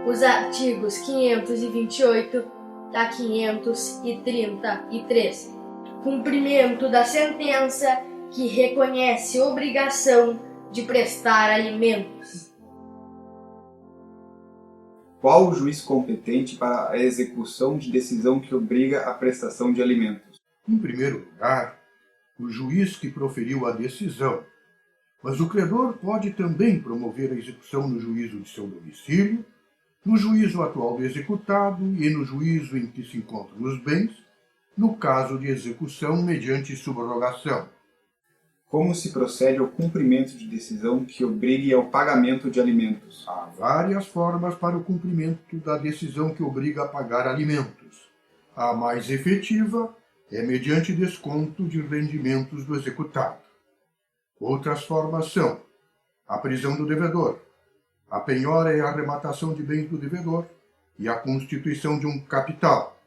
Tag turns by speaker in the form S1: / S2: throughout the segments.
S1: os artigos 528 a 533. Cumprimento da sentença que reconhece obrigação de prestar alimentos.
S2: Qual o juiz competente para a execução de decisão que obriga a prestação de alimentos?
S3: Em primeiro lugar, o juiz que proferiu a decisão, mas o credor pode também promover a execução no juízo de seu domicílio, no juízo atual do executado e no juízo em que se encontram os bens, no caso de execução mediante subrogação.
S2: Como se procede ao cumprimento de decisão que obrigue ao pagamento de alimentos?
S3: Há várias formas para o cumprimento da decisão que obriga a pagar alimentos. A mais efetiva é mediante desconto de rendimentos do executado. Outras formas são a prisão do devedor, a penhora e a arrematação de bens do devedor e a constituição de um capital.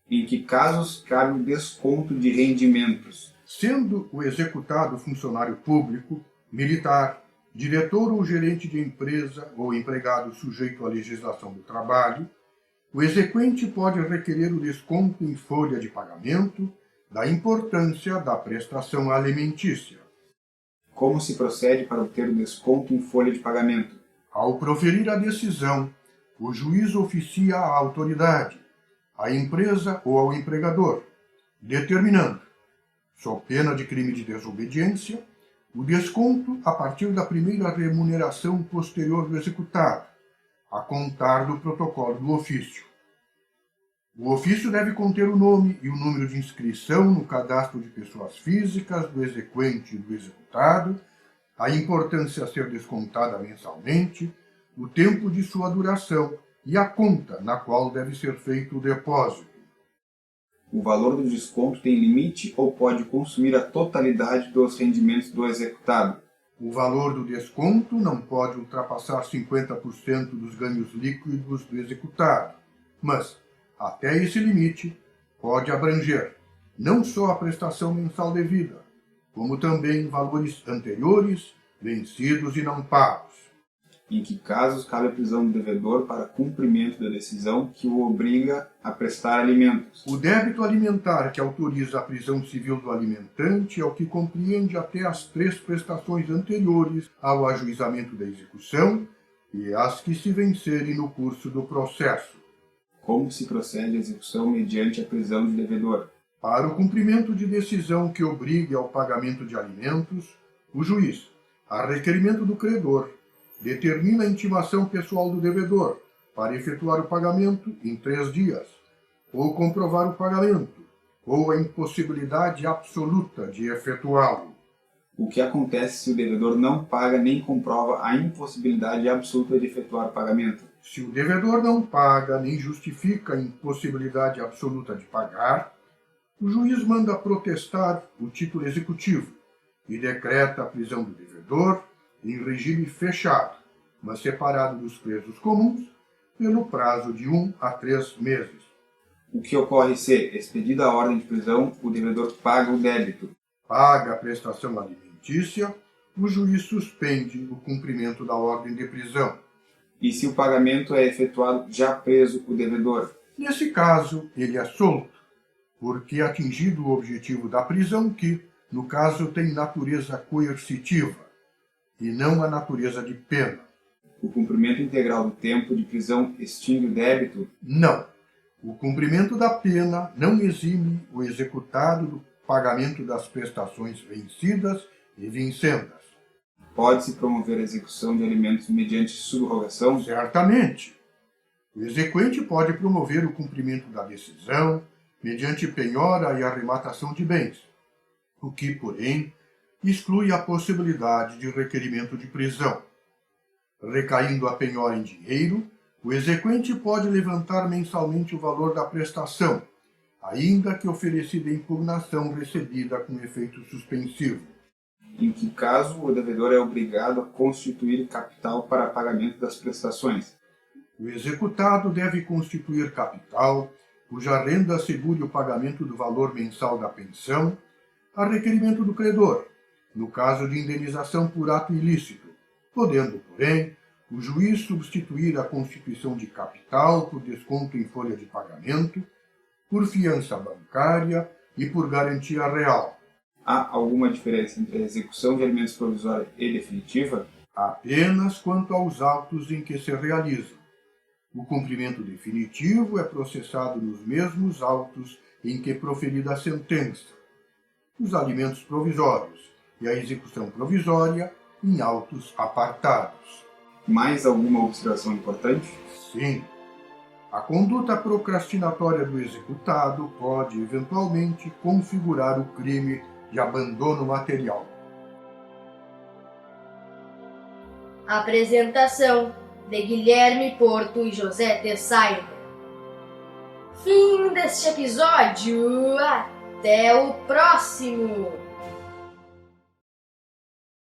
S2: Em que casos cabe o desconto de rendimentos?
S3: Sendo o executado funcionário público, militar, diretor ou gerente de empresa ou empregado sujeito à legislação do trabalho, o exequente pode requerer o desconto em folha de pagamento da importância da prestação alimentícia.
S2: Como se procede para obter o desconto em folha de pagamento?
S3: Ao proferir a decisão, o juiz oficia à autoridade, à empresa ou ao empregador, determinando, sob pena de crime de desobediência, o desconto a partir da primeira remuneração posterior do executado, a contar do protocolo do ofício. O ofício deve conter o nome e o número de inscrição no cadastro de pessoas físicas do exequente e do executado, a importância a ser descontada mensalmente, o tempo de sua duração e a conta na qual deve ser feito o depósito.
S2: O valor do desconto tem limite ou pode consumir a totalidade dos rendimentos do executado?
S3: O valor do desconto não pode ultrapassar 50% dos ganhos líquidos do executado, mas, até esse limite, pode abranger não só a prestação mensal devida, como também valores anteriores, vencidos e não pagos.
S2: Em que casos cabe a prisão do devedor para cumprimento da decisão que o obriga a prestar alimentos?
S3: O débito alimentar que autoriza a prisão civil do alimentante é o que compreende até as 3 prestações anteriores ao ajuizamento da execução e as que se vencerem no curso do processo.
S2: Como se procede à execução mediante a prisão do devedor?
S3: Para o cumprimento de decisão que obrigue ao pagamento de alimentos, o juiz, a requerimento do credor, determina a intimação pessoal do devedor para efetuar o pagamento em 3 dias, ou comprovar o pagamento, ou a impossibilidade absoluta de efetuá-lo.
S2: O que acontece se o devedor não paga nem comprova a impossibilidade absoluta de efetuar o pagamento?
S3: Se o devedor não paga nem justifica a impossibilidade absoluta de pagar, o juiz manda protestar o título executivo e decreta a prisão do devedor em regime fechado, mas separado dos presos comuns, pelo prazo de 1 a 3 meses.
S2: O que ocorre se, expedida a ordem de prisão, o devedor paga o débito?
S3: Paga a prestação alimentícia, o juiz suspende o cumprimento da ordem de prisão.
S2: E se o pagamento é efetuado já preso o devedor?
S3: Nesse caso, ele é solto, porque é atingido o objetivo da prisão que, no caso, tem natureza coercitiva e não a natureza de pena.
S2: O cumprimento integral do tempo de prisão extingue o débito?
S3: Não. O cumprimento da pena não exime o executado do pagamento das prestações vencidas e vincendas.
S2: Pode-se promover a execução de alimentos mediante subrogação?
S3: Certamente. O exequente pode promover o cumprimento da decisão mediante penhora e arrematação de bens, o que, porém, exclui a possibilidade de requerimento de prisão. Recaindo a penhora em dinheiro, o exequente pode levantar mensalmente o valor da prestação, ainda que oferecida em impugnação recebida com efeito suspensivo.
S2: Em que caso o devedor é obrigado a constituir capital para pagamento das prestações?
S3: O executado deve constituir capital, cuja renda assegure o pagamento do valor mensal da pensão, a requerimento do credor, no caso de indenização por ato ilícito, podendo, porém, o juiz substituir a constituição de capital por desconto em folha de pagamento, por fiança bancária e por garantia real.
S2: Há alguma diferença entre a execução de alimentos provisória e definitiva?
S3: Apenas quanto aos autos em que se realizam. O cumprimento definitivo é processado nos mesmos autos em que proferida a sentença. Os alimentos provisórios e a execução provisória em autos apartados.
S2: Mais alguma observação importante?
S3: Sim. A conduta procrastinatória do executado pode, eventualmente, configurar o crime de abandono material.
S1: Apresentação de Guilherme Porto e José Tessainer. Fim deste episódio. Até o próximo!